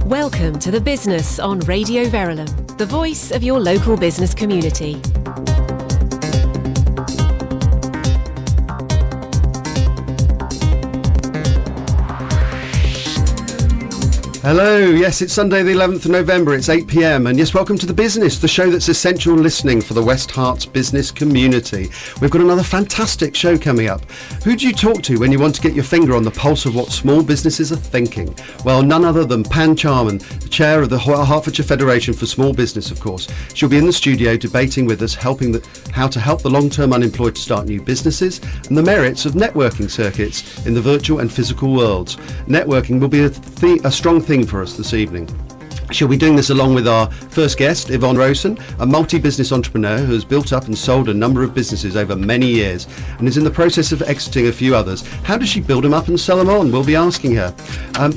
Welcome to The Business on Radio Verulam, the voice of your local business community. Hello, yes, it's Sunday the 11th of November, it's 8 p.m, and yes, welcome to The Business, the show that's essential listening for the West Herts business community. We've got another fantastic show coming up. Who do you talk to when you want to get your finger on the pulse of what small businesses are thinking? Well, none other than Chanman, the chair of the Hertfordshire Federation for Small Business, of course. She'll be in the studio debating with us how to help the long-term unemployed to start new businesses and the merits of networking circuits in the virtual and physical worlds. Networking will be a strong thing for us this evening. She'll be doing this along with our first guest, Yvonne, Rowson, a multi-business entrepreneur who has built up and sold a number of businesses over many years and is in the process of exiting a few others. How does she build them up and sell them on? We'll be asking her.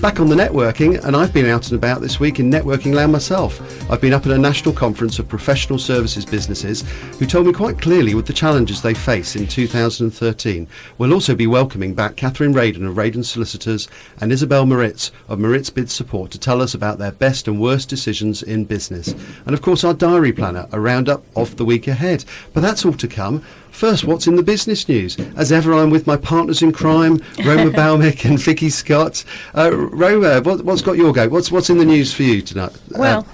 Back on the networking, and I've been out and about this week in networking land myself. I've been up at a national conference of professional services businesses who told me quite clearly with the challenges they face in 2013. We'll also be welcoming back Katherine Merriden of Merriden Solicitors and Isabel Moritz of Moritz Bid Support to tell us about their best and worst decisions in business. And of course our diary planner, a roundup of the week ahead. But that's all to come. First, what's in the business news? As ever, I'm with my partners in crime, Roma Bhowmick and Vicky Scott. Roma, what's got your go? What's in the news for you tonight?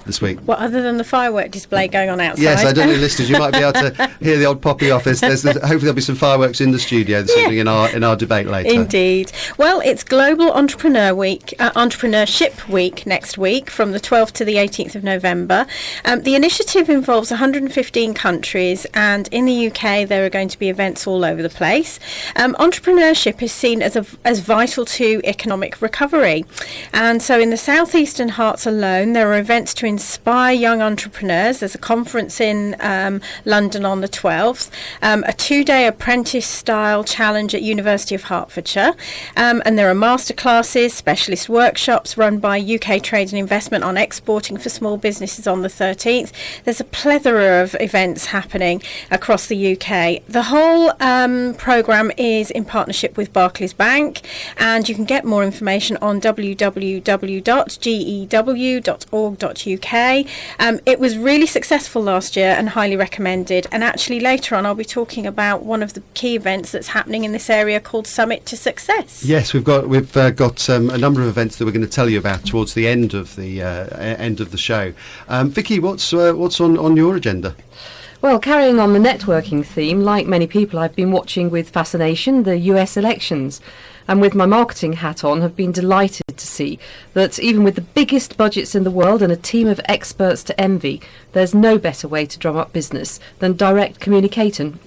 This week? Well, other than the firework display going on outside. Yes, I don't know, listeners, you might be able to hear the odd poppy office. Hopefully there'll be some fireworks in the studio this evening in our debate later. Indeed. Well, it's Global Entrepreneurship Week next week from the 12th to the 18th of November. The initiative involves 115 countries, and in the UK there are going to be events all over the place. Entrepreneurship is seen as vital to economic recovery, and so in the southeastern Herts alone there are events to inspire young entrepreneurs. There's a conference in London on the 12th, a 2-day apprentice style challenge at University of Hertfordshire, and there are masterclasses, specialist workshops run by UK Trade and Investment on exporting for small businesses on the 13th. There's a plethora of events happening across the UK. The whole programme is in partnership with Barclays Bank, and you can get more information on www.gew.org.uk. It was really successful last year and highly recommended, and actually later on I'll be talking about one of the key events that's happening in this area called Summit to Success. Yes, we've got a number of events that we're going to tell you about towards the end of the show. Vicky, what's on your agenda? Well, carrying on the networking theme, like many people, I've been watching with fascination the US elections, and with my marketing hat on have been delighted to see that even with the biggest budgets in the world and a team of experts to envy, there's no better way to drum up business than direct communication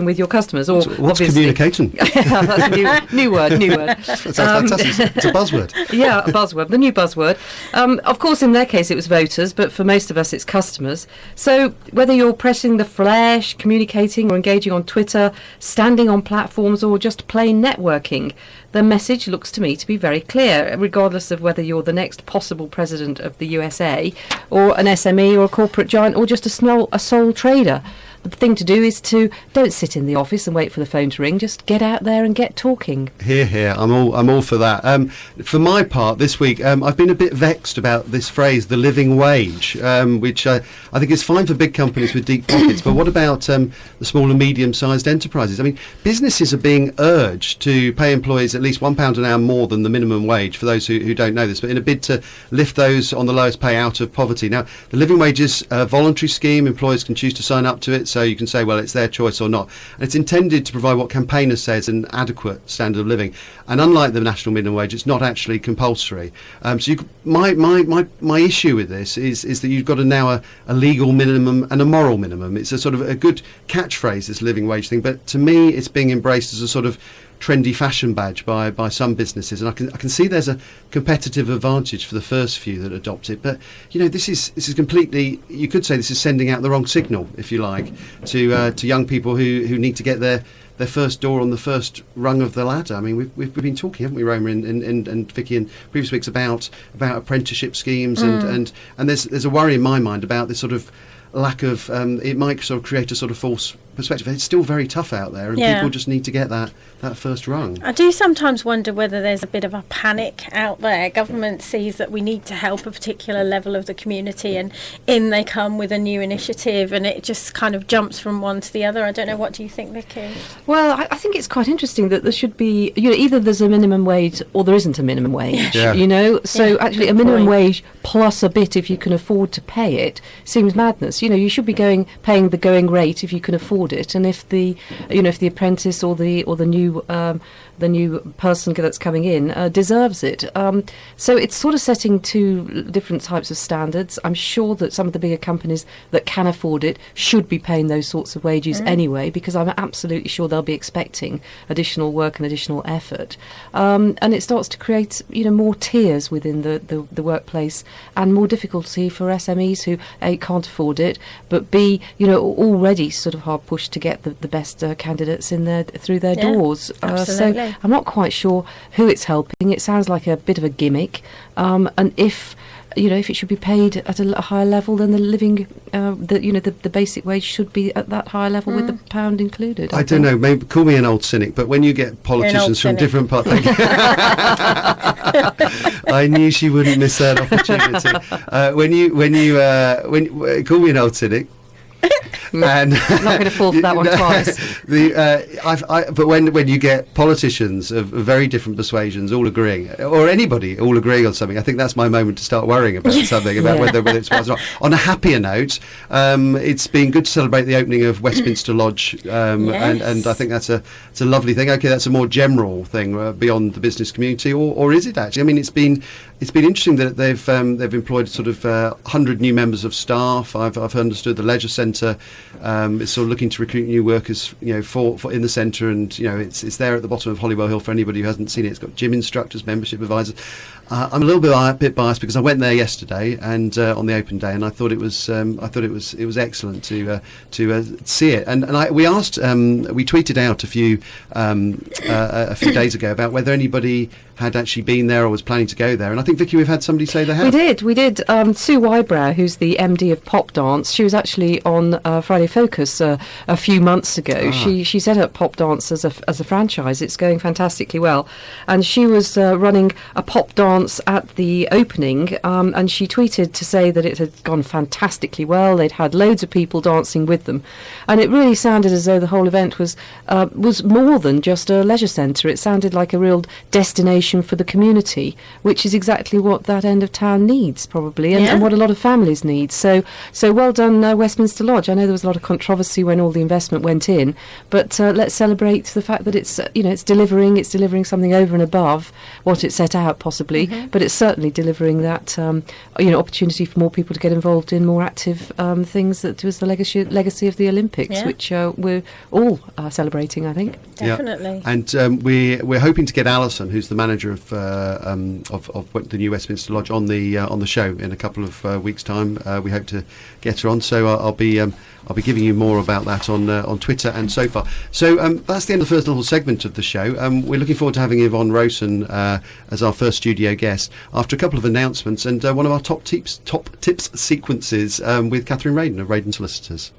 with your customers. Or what's communicating? That's a new word. That's fantastic. It's a buzzword. Yeah, a buzzword, the new buzzword. Of course, in their case, it was voters, but for most of us, it's customers. So whether you're pressing the flesh, communicating or engaging on Twitter, standing on platforms or just plain networking, the message looks to me to be very clear, regardless of whether you're the next possible president of the USA or an SME or a corporate giant or just a sole trader. The thing to do is to don't sit in the office and wait for the phone to ring. Just get out there and get talking. Here. I'm all for that. For my part, this week, I've been a bit vexed about this phrase, the living wage, which I think is fine for big companies with deep pockets. But what about the small and medium-sized enterprises? I mean, businesses are being urged to pay employees at least £1 an hour more than the minimum wage, for those who don't know this, but in a bid to lift those on the lowest pay out of poverty. Now, the living wage is a voluntary scheme. Employers can choose to sign up to it. So you can say, well, it's their choice or not. And it's intended to provide what campaigners say is an adequate standard of living. And unlike the national minimum wage, it's not actually compulsory. My issue with this is that you've got now a legal minimum and a moral minimum. It's a sort of a good catchphrase, this living wage thing. But to me, it's being embraced as a sort of trendy fashion badge by some businesses, and I can see there's a competitive advantage for the first few that adopt it. But this is completely, you could say this is sending out the wrong signal, if you like, to young people who need to get their first door on the first rung of the ladder. I mean, we've been talking, haven't we, Roma and Vicky, in previous weeks about apprenticeship schemes, and there's a worry in my mind about this sort of lack of it might sort of create a sort of false perspective, it's still very tough out there, and people just need to get that first rung. I do sometimes wonder whether there's a bit of a panic out there. Government sees that we need to help a particular level of the community, and in they come with a new initiative, and it just kind of jumps from one to the other. I don't know, what do you think, Vicky? Well, I think it's quite interesting that there should be, either there's a minimum wage or there isn't a minimum wage, So actually a minimum wage plus a bit if you can afford to pay it seems madness. You should be paying the going rate if you can afford it, and if the apprentice or the new person that's coming in deserves it. So it's sort of setting two different types of standards. I'm sure that some of the bigger companies that can afford it should be paying those sorts of wages anyway, because I'm absolutely sure they'll be expecting additional work and additional effort. And it starts to create, more tiers within the workplace, and more difficulty for SMEs who A, can't afford it, but B, already sort of hard pushed to get the best candidates in there through their doors. So I'm not quite sure who it's helping. It sounds like a bit of a gimmick. And if it should be paid at a higher level, then the living, the basic wage should be at that higher level with the pound included. I don't know, maybe call me an old cynic, but when you get politicians from different parts, I knew she wouldn't miss that opportunity. When call me an old cynic. And I'm not going to fall for that one twice. But when you get politicians of very different persuasions all agreeing, or anybody all agreeing on something, I think that's my moment to start worrying about something, about whether it's wise or not. On a happier note, it's been good to celebrate the opening of Westminster Lodge, and I think it's a lovely thing. Okay, that's a more general thing beyond the business community, or is it actually? I mean, it's been interesting that they've employed sort of 100 new members of staff. I've understood the leisure centre is sort of looking to recruit new workers, for in the centre, and it's there at the bottom of Holywell Hill for anybody who hasn't seen it. It's got gym instructors, membership advisors. I'm a little bit biased because I went there yesterday and on the open day, and I thought it was excellent to see it. And we tweeted out a few days ago about whether anybody had actually been there or was planning to go there, and I think, Vicky, we've had somebody say they have. We did. Sue Wybrow, who's the MD of Pop Dance, she was actually on Friday Focus a few months ago. She set up Pop Dance as a franchise. It's going fantastically well, and she was running a pop dance at the opening, and she tweeted to say that it had gone fantastically well. They'd had loads of people dancing with them, and it really sounded as though the whole event was more than just a leisure centre. It sounded like a real destination for the community, which is exactly what that end of town needs, probably, and what a lot of families need. So well done, Westminster Lodge. I know there was a lot of controversy when all the investment went in, but let's celebrate the fact that it's delivering something over and above what it set out, possibly, but it's certainly delivering that opportunity for more people to get involved in more active things. That was the legacy of the Olympics, which we're all celebrating, I think. Definitely. And we're hoping to get Alison, who's the manager of the new Westminster Lodge, on the show in a couple of weeks' time. We hope to get her on, so I'll be giving you more about that on Twitter and so far. So that's the end of the first little segment of the show. We're looking forward to having Yvonne Rowson as our first studio guest after a couple of announcements and one of our top tips sequences with Katherine Merriden of Merriden Solicitors.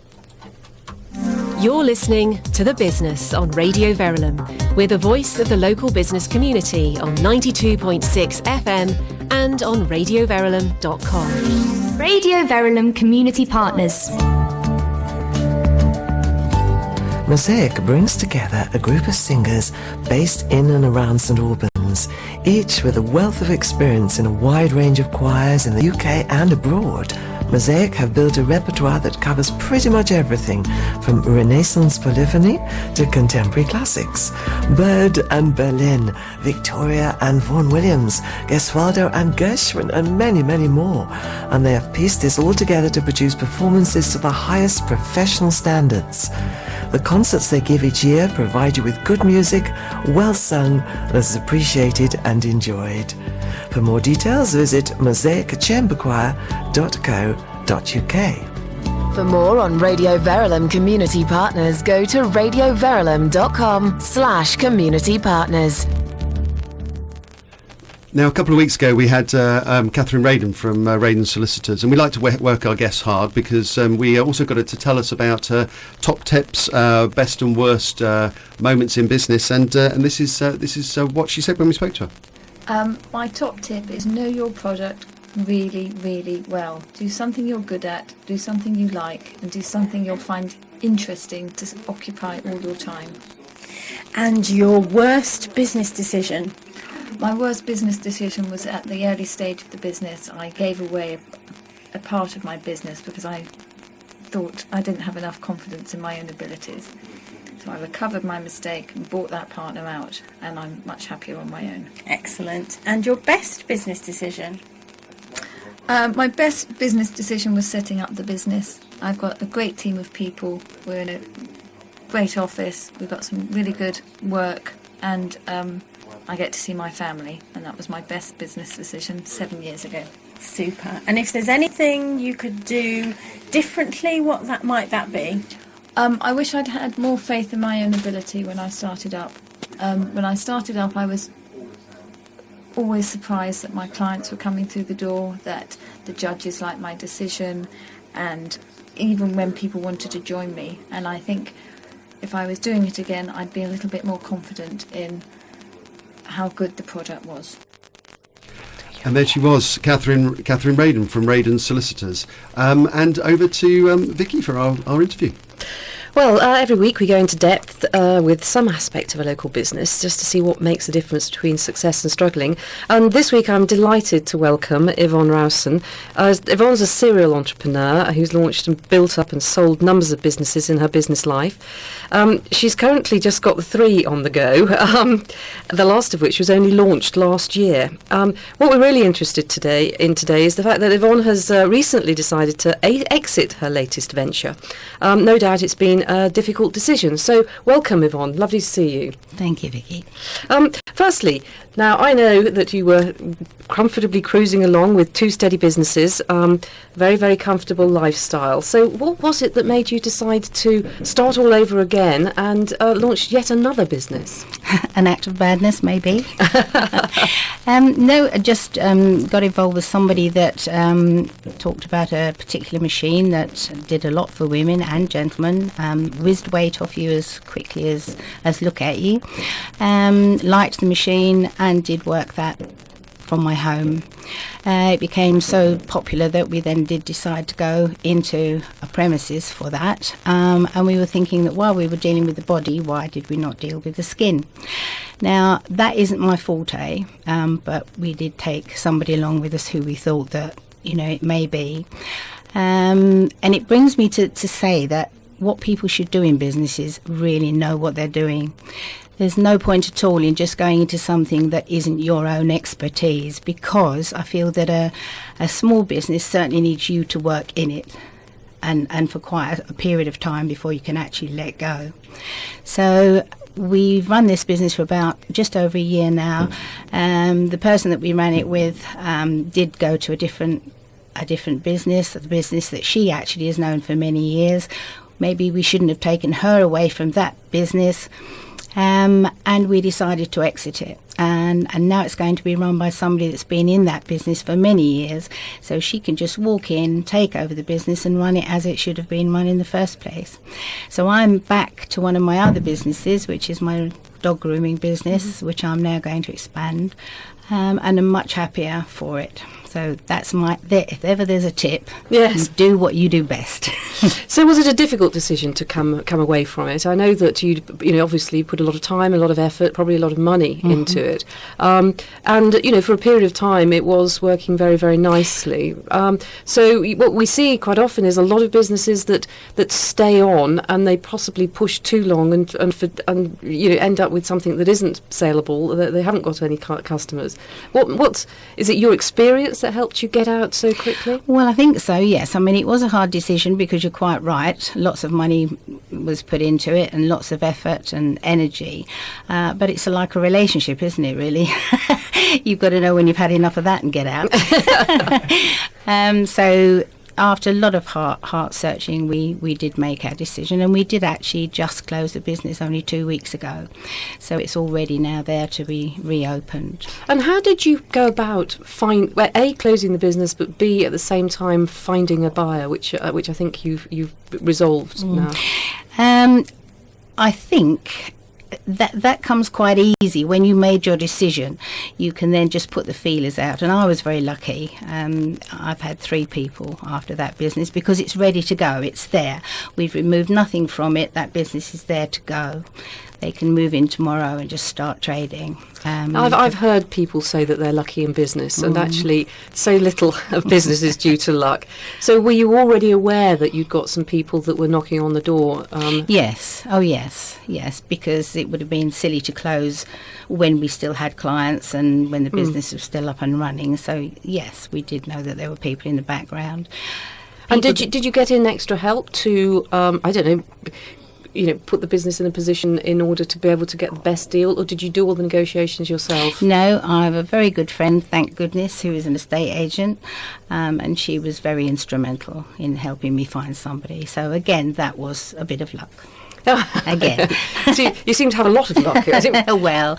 You're listening to The Business on Radio Verulam. We're the voice of the local business community on 92.6 FM and on radioverulam.com. Radio Verulam Community Partners. Mosaic brings together a group of singers based in and around St Albans, each with a wealth of experience in a wide range of choirs in the UK and abroad. Mosaic have built a repertoire that covers pretty much everything from Renaissance polyphony to contemporary classics. Bird and Berlin, Victoria and Vaughan Williams, Gesualdo and Gershwin, and many, many more. And they have pieced this all together to produce performances to the highest professional standards. The concerts they give each year provide you with good music, well sung, that is appreciated and enjoyed. For more details, visit mosaicchamberchoir.co.uk. For more on Radio Verulam Community Partners, go to radioverulam.com/community partners. Now, a couple of weeks ago, we had Katherine Merriden from Merriden Solicitors, and we like to work our guests hard because we also got her to tell us about top tips, best and worst moments in business, and this is what she said when we spoke to her. My top tip is know your product really, really well. Do something you're good at, do something you like, and do something you'll find interesting to occupy all your time. And your worst business decision? My worst business decision was at the early stage of the business. I gave away a part of my business because I thought I didn't have enough confidence in my own abilities. So I recovered my mistake and bought that partner out, and I'm much happier on my own. Excellent. And your best business decision? My best business decision was setting up the business. I've got a great team of people. We're in a great office. We've got some really good work, and I get to see my family, and that was my best business decision 7 years ago. Super. And if there's anything you could do differently, what might that be? I wish I'd had more faith in my own ability when I started up. When I started up, I was always surprised that my clients were coming through the door, that the judges liked my decision, and even when people wanted to join me. And I think if I was doing it again, I'd be a little bit more confident in how good the product was. And there she was, Katherine Merriden from Merriden Solicitors. And over to Vicky for our interview. Well, every week we go into depth with some aspect of a local business just to see what makes the difference between success and struggling. And this week I'm delighted to welcome Yvonne Rowson. Yvonne's a serial entrepreneur who's launched and built up and sold numbers of businesses in her business life. She's currently just got 3 on the go, the last of which was only launched last year. What we're really interested today is the fact that Yvonne has recently decided to exit her latest venture. No doubt it's been a difficult decision. So welcome, Yvonne. Lovely to see you. Thank you, Vicky. Firstly, now I know that you were comfortably cruising along with 2 steady businesses, very, very comfortable lifestyle. So what was it that made you decide to start all over again and launch yet another business? An act of badness, maybe. No, I just got involved with somebody that talked about a particular machine that did a lot for women and gentlemen, whizzed weight off you as quickly as look at you, liked the machine and did work that from my home. It became so popular that we then did decide to go into a premises for that, and we were thinking that while we were dealing with the body, why did we not deal with the skin? Now, that isn't my forte, but we did take somebody along with us who we thought that, it may be. And it brings me to say that what people should do in business is really know what they're doing. There's no point at all in just going into something that isn't your own expertise, because I feel that a small business certainly needs you to work in it and for quite a period of time before you can actually let go. So we've run this business for about just over a year now. The person that we ran it with did go to a different business, the business that she actually has known for many years. Maybe we shouldn't have taken her away from that business. And we decided to exit it. And now it's going to be run by somebody that's been in that business for many years. So she can just walk in, take over the business and run it as it should have been run in the first place. So I'm back to one of my other businesses, which is my dog grooming business, which I'm now going to expand. And I'm much happier for it. So that's if ever there's a tip, yes, do what you do best. So was it a difficult decision to come away from it? I know that you obviously put a lot of time, a lot of effort, probably a lot of money into it. And, for a period of time it was working very, very nicely. So what we see quite often is a lot of businesses that stay on and they possibly push too long and end up with something that isn't saleable, that they haven't got any customers. What is it, your experience that helped you get out so quickly? Well, I think so, yes. I mean, it was a hard decision because you're quite right. Lots of money was put into it and lots of effort and energy. But it's like a relationship, isn't it, really? You've got to know when you've had enough of that and get out. So after a lot of heart searching, we did make our decision, and we did actually just close the business only 2 weeks ago. So it's already now there to be reopened. And how did you go about closing the business, but B, at the same time finding a buyer, which I think you've resolved now? I think that comes quite easy. When you made your decision, you can then just put the feelers out, and I was very lucky. I've had 3 people after that business, because it's ready to go. It's there. We've removed nothing from it. That business is there to go. They can move in tomorrow and just start trading. I've heard people say that they're lucky in business, and actually so little of business is due to luck. So were you already aware that you'd got some people that were knocking on the door? Yes. Oh, yes, because it would have been silly to close when we still had clients and when the business was still up and running. So, yes, we did know that there were people in the background. And did you get in extra help to, put the business in a position in order to be able to get the best deal, or did you do all the negotiations yourself? No, I have a very good friend, thank goodness, who is an estate agent, and she was very instrumental in helping me find somebody. So again, that was a bit of luck. Again. So you seem to have a lot of luck. Well.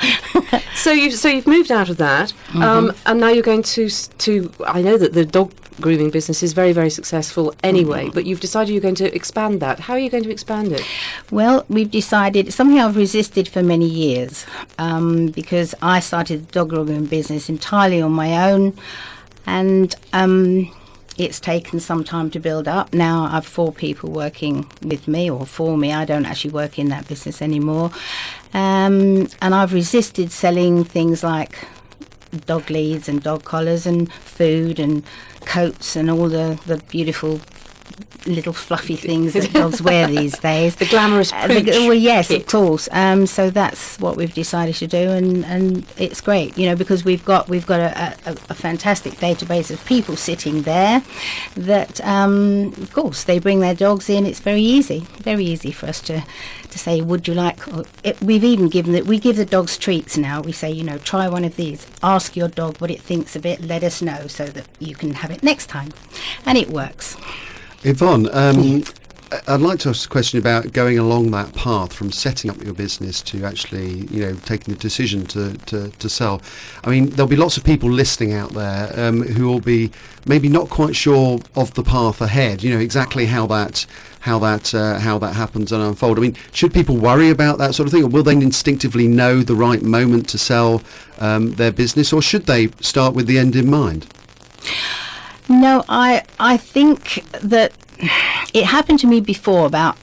So you've moved out of that, and now you're going to. I know that the dog grooming business is very, very successful anyway, but you've decided you're going to expand that. How are you going to expand it? Well, we've decided, something I've resisted for many years, because I started the dog grooming business entirely on my own, and it's taken some time to build up. Now I've 4 people working with me or for me. I don't actually work in that business anymore. And I've resisted selling things like dog leads and dog collars and food and coats and all the beautiful little fluffy things that dogs wear these days. The glamorous pooch well, yes, kit. of course. So that's what we've decided to do, and it's great, because we've got a fantastic database of people sitting there that, of course, they bring their dogs in. It's very easy for us to say, would you like? We've even we give the dogs treats now. We say, try one of these. Ask your dog what it thinks of it. Let us know so that you can have it next time, and it works. Yvonne, I'd like to ask a question about going along that path from setting up your business to actually, taking the decision to sell. I mean, there'll be lots of people listening out there who will be maybe not quite sure of the path ahead. Exactly how that happens and unfold. I mean, should people worry about that sort of thing, or will they instinctively know the right moment to sell their business, or should they start with the end in mind? No, I think that it happened to me before, about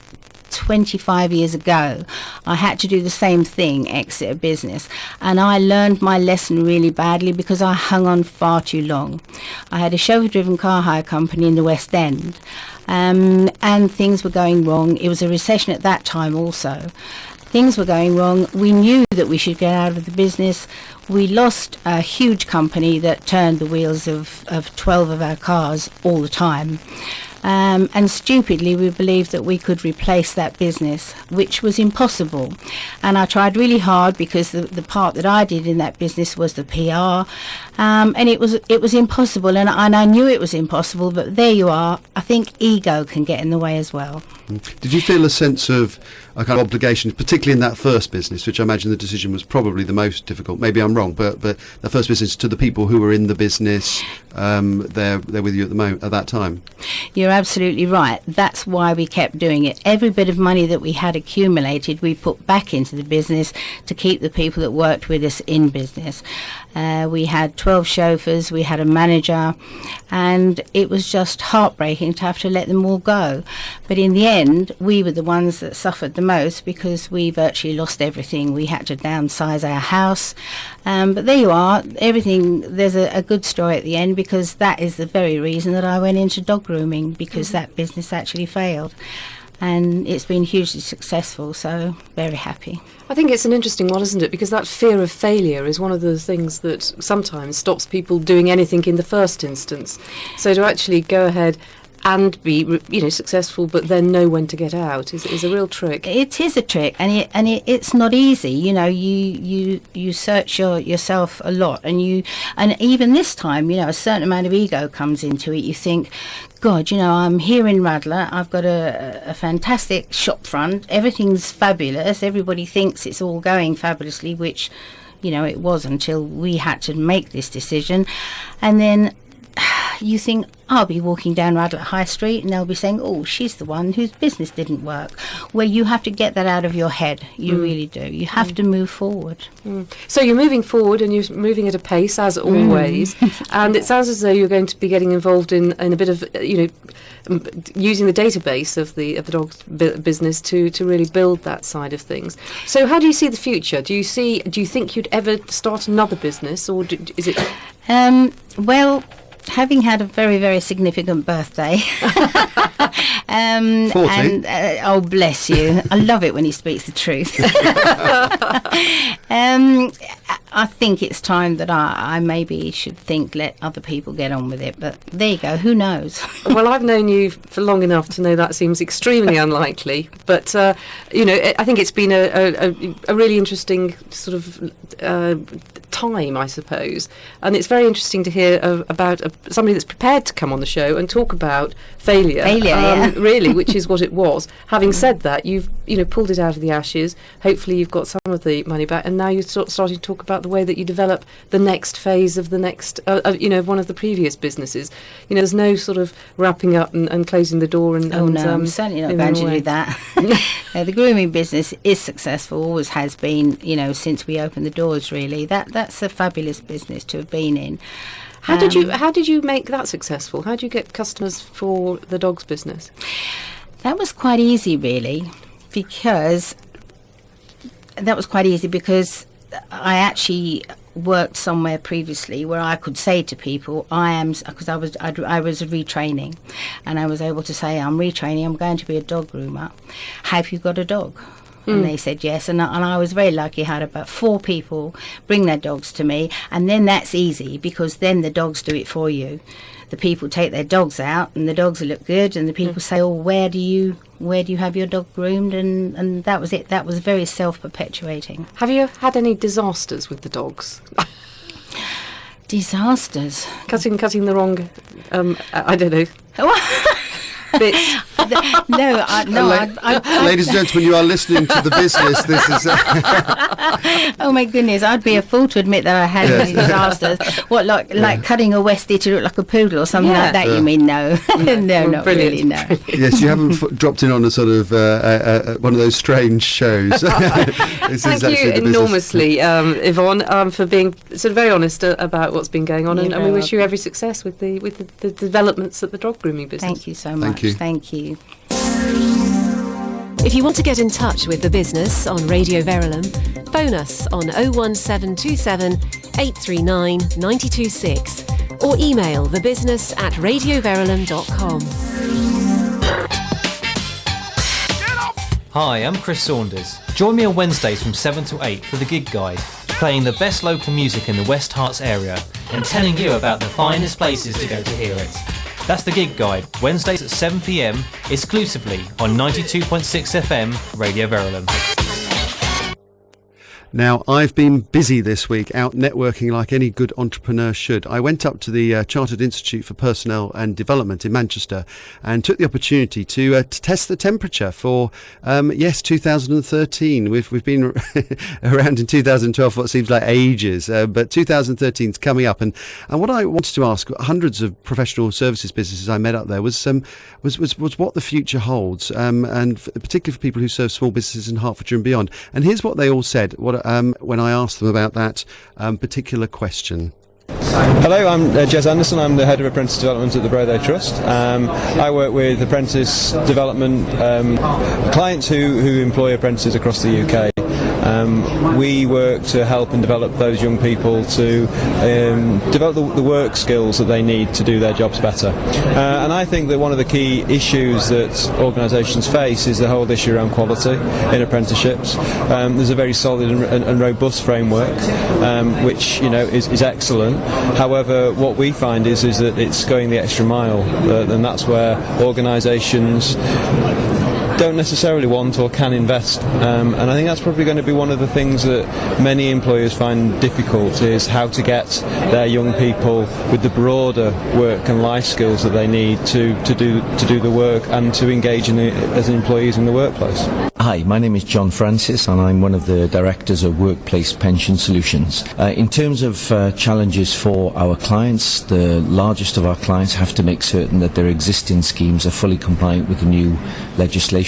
25 years ago. I had to do the same thing, exit a business, and I learned my lesson really badly because I hung on far too long. I had a chauffeur-driven car hire company in the West End, and things were going wrong. It was a recession at that time also. Things were going wrong. We knew that we should get out of the business. We lost a huge company that turned the wheels of 12 of our cars all the time. And stupidly, we believed that we could replace that business, which was impossible. And I tried really hard, because the part that I did in that business was the PR, and it was impossible. And I knew it was impossible, but there you are. I think ego can get in the way as well. Did you feel a sense of a kind of obligation, particularly in that first business, which I imagine the decision was probably the most difficult? Maybe I'm wrong, but the first business, to the people who were in the business, they're with you at that time. You're absolutely right. That's why we kept doing it. Every bit of money that we had accumulated, we put back into the business to keep the people that worked with us in business. We had 12 chauffeurs, we had a manager, and it was just heartbreaking to have to let them all go. But in the end, we were the ones that suffered the most, because we virtually lost everything. We had to downsize our house. But there you are. Everything, there's a good story at the end, because that is the very reason that I went into dog grooming, because that business actually failed. And it's been hugely successful, so very happy. I think it's an interesting one, isn't it? Because that fear of failure is one of the things that sometimes stops people doing anything in the first instance. So to actually go ahead and be successful, but then know when to get out is a real trick. It is a trick, and it's not easy. You search yourself a lot, and even this time, a certain amount of ego comes into it. You think, God, I'm here in Radler. I've got a fantastic shop front. Everything's fabulous. Everybody thinks it's all going fabulously, which, it was until we had to make this decision. And then you think, I'll be walking down Radler High Street and they'll be saying, oh, she's the one whose business didn't work. Well, you have to get that out of your head. You really do. You have to move forward. So you're moving forward, and you're moving at a pace, as always. And it sounds as though you're going to be getting involved in a bit of, using the database of the dog's business to really build that side of things. So how do you see the future? Do you think you'd ever start another business, or is it? Well, having had a very, very significant birthday, 40. and oh, bless you, I love it when he speaks the truth. I think it's time that I maybe should let other people get on with it. But there you go. Who knows? Well, I've known you for long enough to know that seems extremely unlikely. But I think it's been a really interesting sort of time, I suppose. And it's very interesting to hear about somebody that's prepared to come on the show and talk about failure, really, which is what it was. Having said that, you've pulled it out of the ashes. Hopefully, you've got some of the money back, and now you're starting to talk about the way that you develop the next phase of the next, one of the previous businesses. There's no sort of wrapping up and closing the door. No, I'm certainly not going to do that. The grooming business is successful, always has been, since we opened the doors, really. That's a fabulous business to have been in. How did you make that successful? How did you get customers for the dogs business? That was quite easy, really, because I actually worked somewhere previously where I could say to people, because I was retraining, and I was able to say, I'm retraining, I'm going to be a dog groomer. Have you got a dog? And they said yes, and I was very lucky. I had about 4 people bring their dogs to me, and then that's easy, because then the dogs do it for you. The people take their dogs out, and the dogs look good, and the people say, oh, where do you have your dog groomed? And that was it. That was very self-perpetuating. Have you had any disasters with the dogs? Disasters? Cutting the wrong, I don't know. Bits. Ladies and gentlemen, you are listening to The Business. This is... Oh my goodness, I'd be a fool to admit that I had any disasters. What, like cutting a Westie to look like a poodle or something like that? You mean no? No, not really, no. Yes, you haven't dropped in on a sort of one of those strange shows. Thank you enormously, Yvonne, for being sort of very honest about what's been going on, and we wish you every success with the developments at the dog grooming business. Thank you so much. Thank you. If you want to get in touch with The Business on Radio Verulam, phone us on 01727 839 926 or email thebusiness@radioverulam.com. Hi, I'm Chris Saunders. Join me on Wednesdays from 7 to 8 for The Gig Guide, playing the best local music in the West Herts area and telling you about the finest places to go to hear it. That's The Gig Guide, Wednesdays at 7 p.m, exclusively on 92.6 FM, Radio Verulam. Now, I've been busy this week out networking like any good entrepreneur should. I went up to the Chartered Institute for Personnel and Development in Manchester and took the opportunity to test the temperature for, 2013. We've been around in 2012 for what seems like ages, but 2013 is coming up. And what I wanted to ask hundreds of professional services businesses I met up there was what the future holds, and particularly for people who serve small businesses in Hertfordshire and beyond. And here's what they all said when I asked them about that particular question. Hello, I'm Jez Anderson. I'm the Head of Apprentice Development at the Brother Trust. I work with apprentice development clients who employ apprentices across the UK. We work to help and develop those young people to develop the work skills that they need to do their jobs better. And I think that one of the key issues that organisations face is the whole issue around quality in apprenticeships. There's a very solid and robust framework, which is excellent. However, what we find is that it's going the extra mile, and that's where organisations don't necessarily want or can invest, and I think that's probably going to be one of the things that many employers find difficult, is how to get their young people with the broader work and life skills that they need to do the work and to engage as employees in the workplace. Hi, my name is John Francis and I'm one of the directors of Workplace Pension Solutions. In terms of challenges for our clients, the largest of our clients have to make certain that their existing schemes are fully compliant with the new legislation.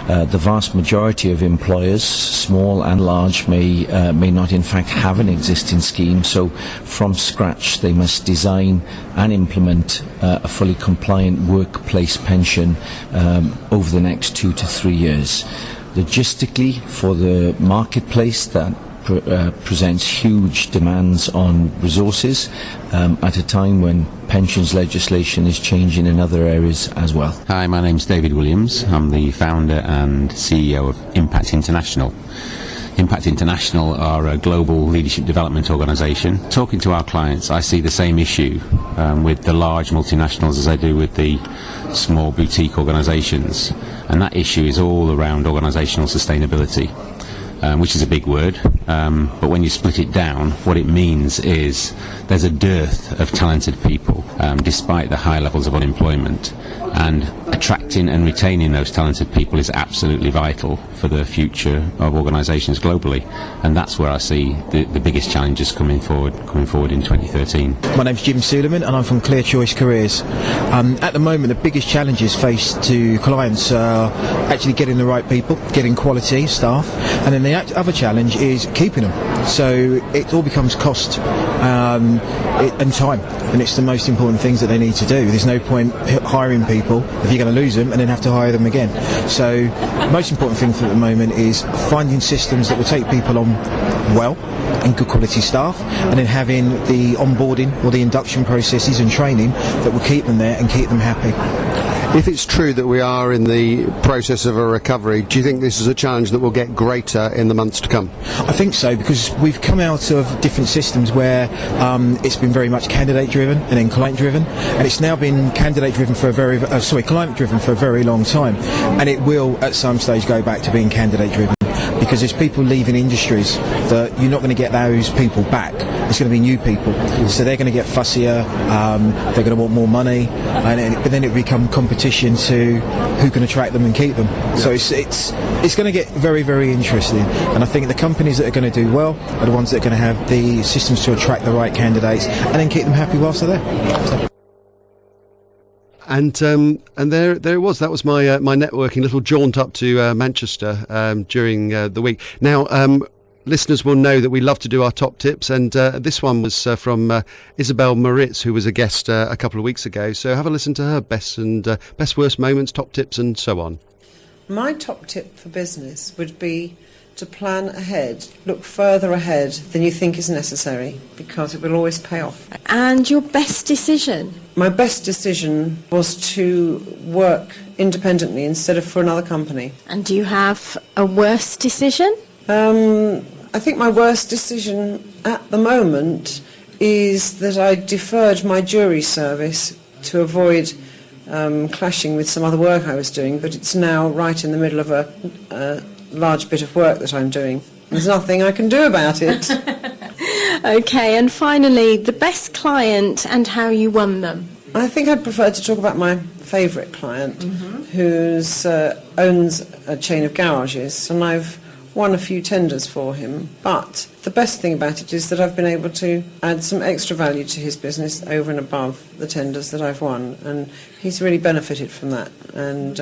The vast majority of employers, small and large, may not in fact have an existing scheme, so from scratch they must design and implement a fully compliant workplace pension over the next 2 to 3 years. Logistically, for the marketplace, that presents huge demands on resources at a time when pensions legislation is changing in other areas as well. Hi, my name's David Williams. I'm the founder and CEO of Impact International. Impact International are a global leadership development organisation. Talking to our clients, I see the same issue with the large multinationals as I do with the small boutique organisations, and that issue is all around organisational sustainability. Which is a big word, but when you split it down, what it means is there's a dearth of talented people despite the high levels of unemployment, and attracting and retaining those talented people is absolutely vital for the future of organisations globally, and that's where I see the biggest challenges coming forward in 2013. My name's Jim Suleiman and I'm from Clear Choice Careers. At the moment, the biggest challenges faced to clients are actually getting the right people, getting quality staff, and then the other challenge is keeping them. So it all becomes cost and time, and it's the most important things that they need to do. There's no point hiring people if you're going to lose them and then have to hire them again. So the most important thing for the moment is finding systems that will take people on well and good quality staff, and then having the onboarding or the induction processes and training that will keep them there and keep them happy. If it's true that we are in the process of a recovery, do you think this is a challenge that will get greater in the months to come? I think so, because we've come out of different systems where it's been very much candidate driven and then client driven, and it's now been candidate driven for client driven for a very long time, and it will at some stage go back to being candidate driven. Because there's people leaving industries that you're not going to get those people back. It's going to be new people, so they're going to get fussier. They're going to want more money, but then it become competition to who can attract them and keep them. So it's going to get very, very interesting. And I think the companies that are going to do well are the ones that are going to have the systems to attract the right candidates and then keep them happy whilst they're there. So. And there it was. That was my networking little jaunt up to Manchester during the week. Now, listeners will know that we love to do our top tips, and this one was from Isabel Moritz, who was a guest a couple of weeks ago. So have a listen to her best worst moments, top tips, and so on. My top tip for business would be to plan ahead, look further ahead than you think is necessary, because it will always pay off. And your best decision? My best decision was to work independently instead of for another company. And do you have a worst decision? I think my worst decision at the moment is that I deferred my jury service to avoid clashing with some other work I was doing, but it's now right in the middle of a large bit of work that I'm doing. There's nothing I can do about it. Okay, and finally, the best client and how you won them. I think I'd prefer to talk about my favourite client, who owns a chain of garages, and I've won a few tenders for him. But the best thing about it is that I've been able to add some extra value to his business over and above the tenders that I've won, and he's really benefited from that, and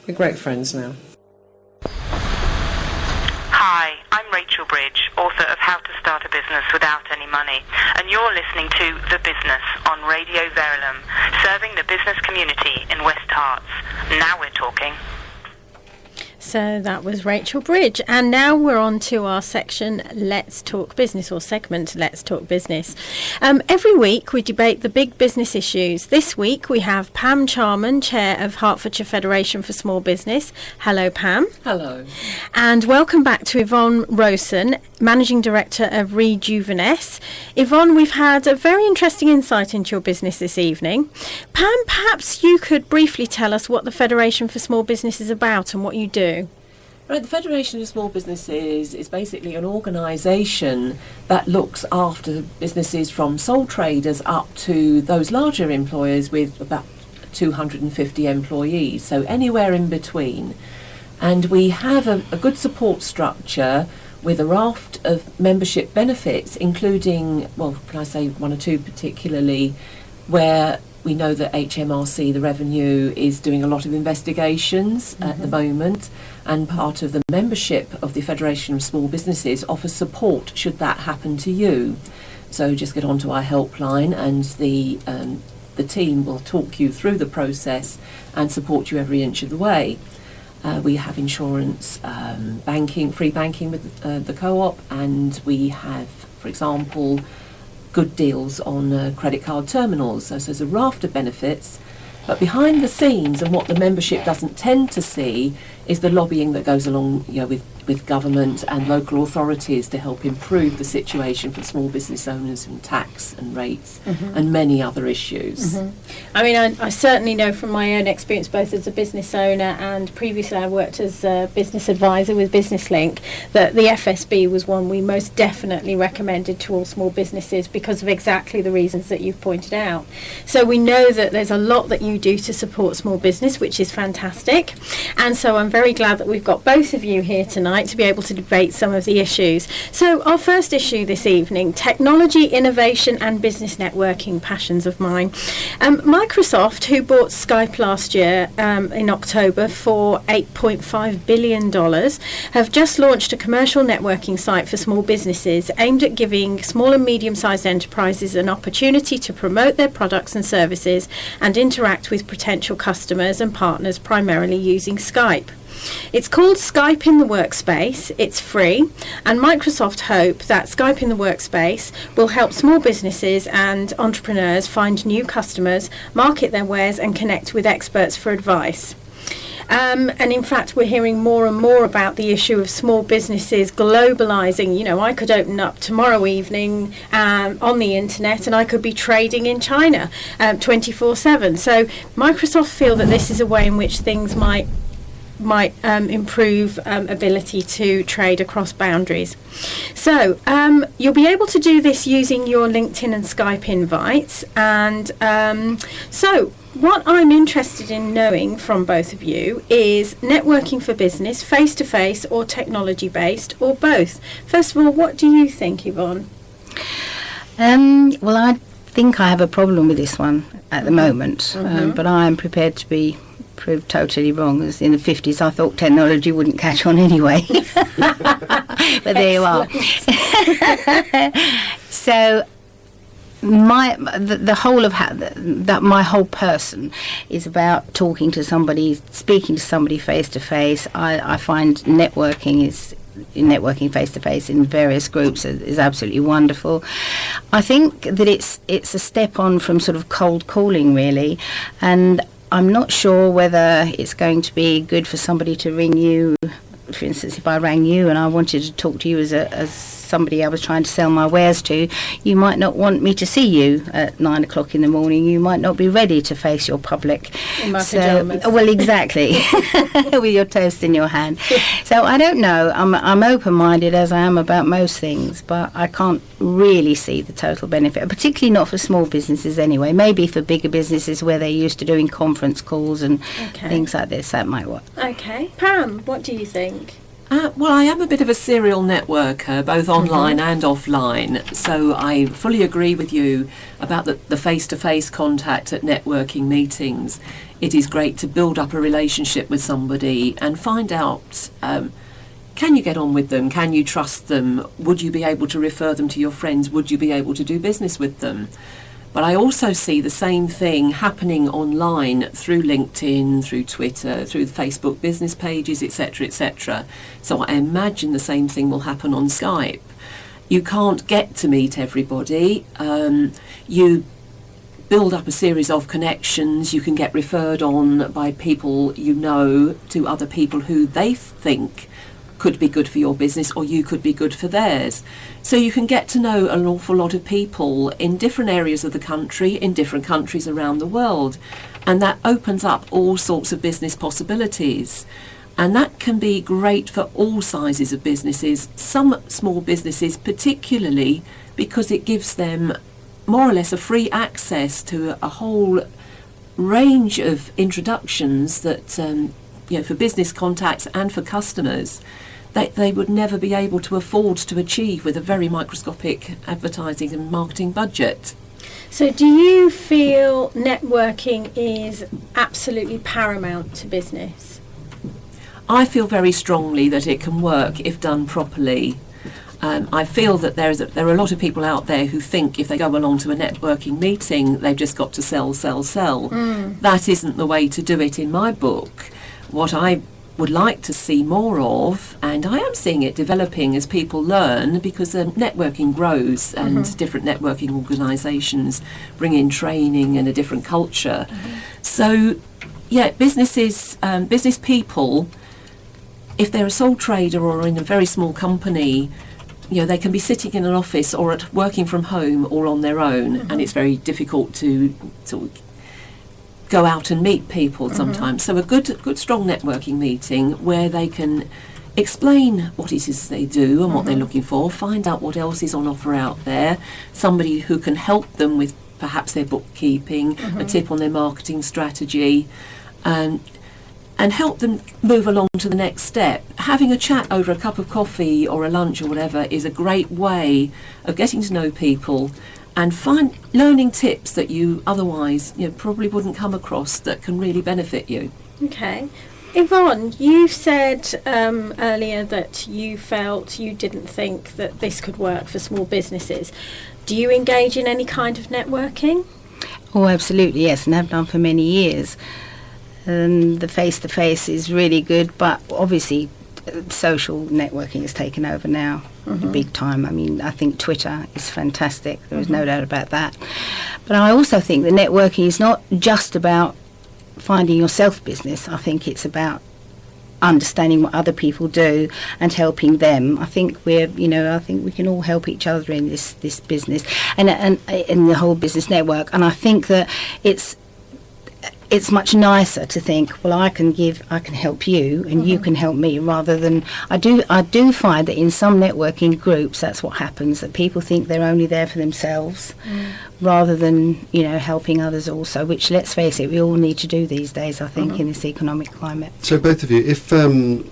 we're great friends now. Hi, I'm Rachel Bridge, author of How to Start a Business Without Any Money, and you're listening to The Business on Radio Verulam, serving the business community in West Herts. Now we're talking. So that was Rachel Bridge. And now we're on to our section, Let's Talk Business, or segment, Let's Talk Business. Every week we debate the big business issues. This week we have Pam Chanman, Chair of Hertfordshire Federation for Small Business. Hello, Pam. Hello. And welcome back to Yvonne Rowson, Managing Director of Rejuveness. Yvonne, we've had a very interesting insight into your business this evening. Pam, perhaps you could briefly tell us what the Federation for Small Business is about and what you do. Right, the Federation of Small Businesses is basically an organisation that looks after businesses from sole traders up to those larger employers with about 250 employees, so anywhere in between. And we have a good support structure with a raft of membership benefits, including, well, can I say one or two particularly, where we know that HMRC, the revenue, is doing a lot of investigations at the moment, and part of the membership of the Federation of Small Businesses offers support should that happen to you. So just get onto our helpline, and the team will talk you through the process and support you every inch of the way. We have insurance, banking, free banking with the co-op, and we have, for example, good deals on credit card terminals. So there's a raft of benefits. But behind the scenes, and what the membership doesn't tend to see, is the lobbying that goes along, with government and local authorities to help improve the situation for small business owners and tax and rates and many other issues. I mean, I certainly know from my own experience, both as a business owner and previously I worked as a business advisor with BusinessLink, that the FSB was one we most definitely recommended to all small businesses because of exactly the reasons that you've pointed out. So we know that there's a lot that you do to support small business, which is fantastic. And so I'm very glad that we've got both of you here tonight to be able to debate some of the issues. So our first issue this evening, technology, innovation and business networking, passions of mine. Microsoft, who bought Skype last year in October for $8.5 billion, have just launched a commercial networking site for small businesses aimed at giving small and medium-sized enterprises an opportunity to promote their products and services and interact with potential customers and partners primarily using Skype. It's called Skype in the Workspace. It's free, and Microsoft hope that Skype in the Workspace will help small businesses and entrepreneurs find new customers, market their wares and connect with experts for advice. And in fact, we're hearing more and more about the issue of small businesses globalising. You know, I could open up tomorrow evening on the internet and I could be trading in China 24/7. So Microsoft feel that this is a way in which things might improve ability to trade across boundaries. So you'll be able to do this using your LinkedIn and Skype invites. And so what I'm interested in knowing from both of you is networking for business, face-to-face or technology-based, or both. First of all, what do you think, Yvonne? Well, I think I have a problem with this one at the moment, but I am prepared to be proved totally wrong. As in the 50s, I thought technology wouldn't catch on anyway. But there you are. So the whole of my whole person is about talking to somebody, speaking to somebody face to face. I find networking face to face in various groups is absolutely wonderful. I think that it's a step on from sort of cold calling, really, and I'm not sure whether it's going to be good for somebody to ring you. For instance, if I rang you and I wanted to talk to you as somebody I was trying to sell my wares to, you might not want me to see you at 9 o'clock in the morning. You might not be ready to face your public. In my pyjamas. Well, exactly, with your toast in your hand. So I don't know. I'm open-minded as I am about most things, but I can't really see the total benefit, particularly not for small businesses anyway. Maybe for bigger businesses where they're used to doing conference calls and things like this, that might work. Okay. Pam, what do you think? Well, I am a bit of a serial networker, both online and offline, so I fully agree with you about the face-to-face contact at networking meetings. It is great to build up a relationship with somebody and find out, can you get on with them? Can you trust them? Would you be able to refer them to your friends? Would you be able to do business with them? But I also see the same thing happening online through LinkedIn, through Twitter, through the Facebook business pages, etc., etc. So I imagine the same thing will happen on Skype. You can't get to meet everybody. You build up a series of connections. You can get referred on by people you know to other people who they think could be good for your business, or you could be good for theirs. So you can get to know an awful lot of people in different areas of the country, in different countries around the world, and that opens up all sorts of business possibilities. And that can be great for all sizes of businesses, some small businesses particularly, because it gives them more or less a free access to a whole range of introductions that for business contacts and for customers that they would never be able to afford to achieve with a very microscopic advertising and marketing budget. So do you feel networking is absolutely paramount to business? I feel very strongly that it can work if done properly. I feel that there are a lot of people out there who think if they go along to a networking meeting, they've just got to sell. That isn't the way to do it in my book. What I would like to see more of, and I am seeing it developing as people learn, because networking grows and different networking organisations bring in training and a different culture. So, business people, if they're a sole trader or in a very small company, they can be sitting in an office or working from home all on their own, and it's very difficult to sort of go out and meet people sometimes. So a good strong networking meeting where they can explain what it is they do and what they're looking for, find out what else is on offer out there, somebody who can help them with perhaps their bookkeeping, a tip on their marketing strategy, and help them move along to the next step. Having a chat over a cup of coffee or a lunch or whatever is a great way of getting to know people and learning tips that you otherwise probably wouldn't come across that can really benefit you. Okay. Yvonne, you said earlier that you felt you didn't think that this could work for small businesses. Do you engage in any kind of networking? Oh, absolutely, yes, and have done for many years. The face-to-face is really good, but obviously social networking has taken over now, big time. I mean, I think Twitter is fantastic. There is no doubt about that. But I also think that networking is not just about finding yourself business. I think it's about understanding what other people do and helping them. I think I think we can all help each other in this business and in the whole business network. And I think that it's much nicer to think, well, I can help you and you can help me, rather than I do find that in some networking groups that's what happens, that people think they're only there for themselves rather than helping others also, which, let's face it, we all need to do these days, I think, in this economic climate. So both of you, if from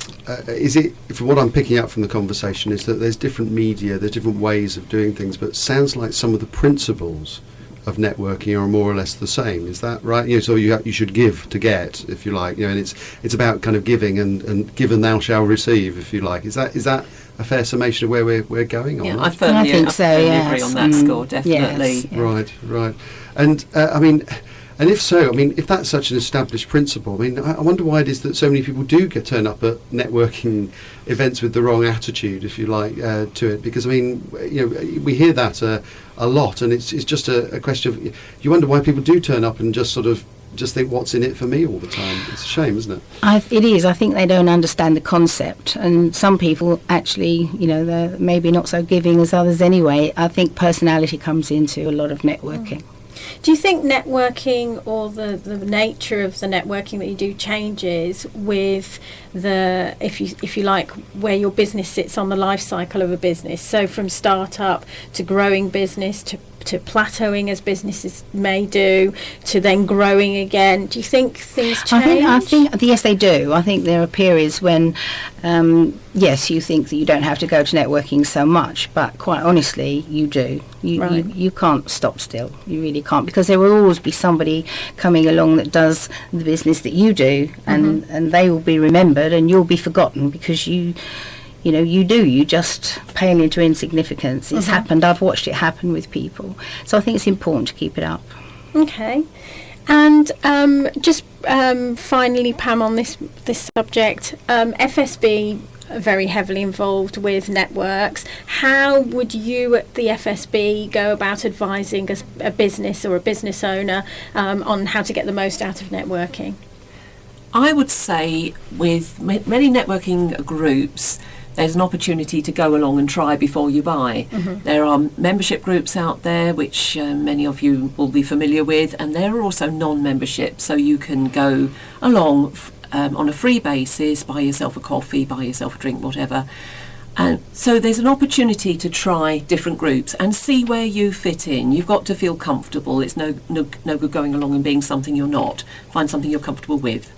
what I'm picking up from the conversation is that there's different media, there's different ways of doing things, but it sounds like some of the principles of networking are more or less the same. Is that right? So you should give to get, if you like. And it's about kind of giving and give and thou shall receive, if you like. Is that a fair summation of where we're going on? Yeah, I firmly agree on that score, definitely. Yes. Right. And and if so, if that's such an established principle, I wonder why it is that so many people do turn up at networking events with the wrong attitude, if you like, to it. Because we hear that a lot, and it's just a question of, you wonder why people do turn up and just think, what's in it for me all the time? It's a shame, isn't it? It is. I think they don't understand the concept, and some people actually, they're maybe not so giving as others anyway. I think personality comes into a lot of networking. Do you think networking, or the nature of the networking that you do, changes with the, if you like, where your business sits on the life cycle of a business? So from start-up to growing business to plateauing, as businesses may do, to then growing again. Do you think things change? I think yes, they do. I think there are periods when yes, you think that you don't have to go to networking so much, but quite honestly, you do. You can't stop still. You really can't, because there will always be somebody coming along that does the business that you do, and they will be remembered and you'll be forgotten, because you you just pale into insignificance. It's happened. I've watched it happen with people. So I think it's important to keep it up. Okay. And just finally, Pam, on this subject, FSB are very heavily involved with networks. How would you at the FSB go about advising a business or a business owner on how to get the most out of networking? I would say with many networking groups, there's an opportunity to go along and try before you buy. There are membership groups out there which many of you will be familiar with, and there are also non-membership, so you can go along on a free basis, buy yourself a coffee, buy yourself a drink, whatever. And so there's an opportunity to try different groups and see where you fit in. You've got to feel comfortable. It's no good going along and being something you're not. Find something you're comfortable with.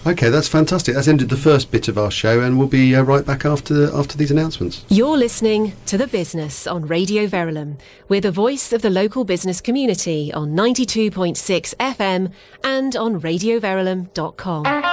Okay, that's fantastic. That's ended the first bit of our show, and we'll be right back after these announcements. You're listening to The Business on Radio Verulam. We're the voice of the local business community on 92.6 FM and on radioverulam.com.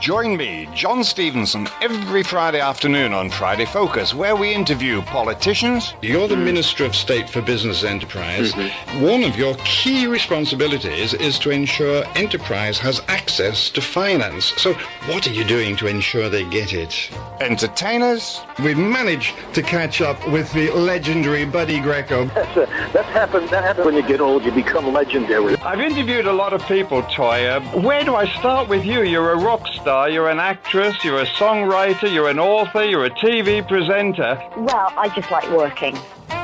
Join me, John Stevenson, every Friday afternoon on Friday Focus, where we interview politicians. You're the Minister of State for Business Enterprise. One of your key responsibilities is to ensure enterprise has access to finance. So what are you doing to ensure they get it? Entertainers. We've managed to catch up with the legendary Buddy Greco. That happens when you get old, you become legendary. I've interviewed a lot of people, Toya. Where do I start with you? You're a rock star. You're an actress, you're a songwriter, you're an author, you're a TV presenter. Well, I just like working.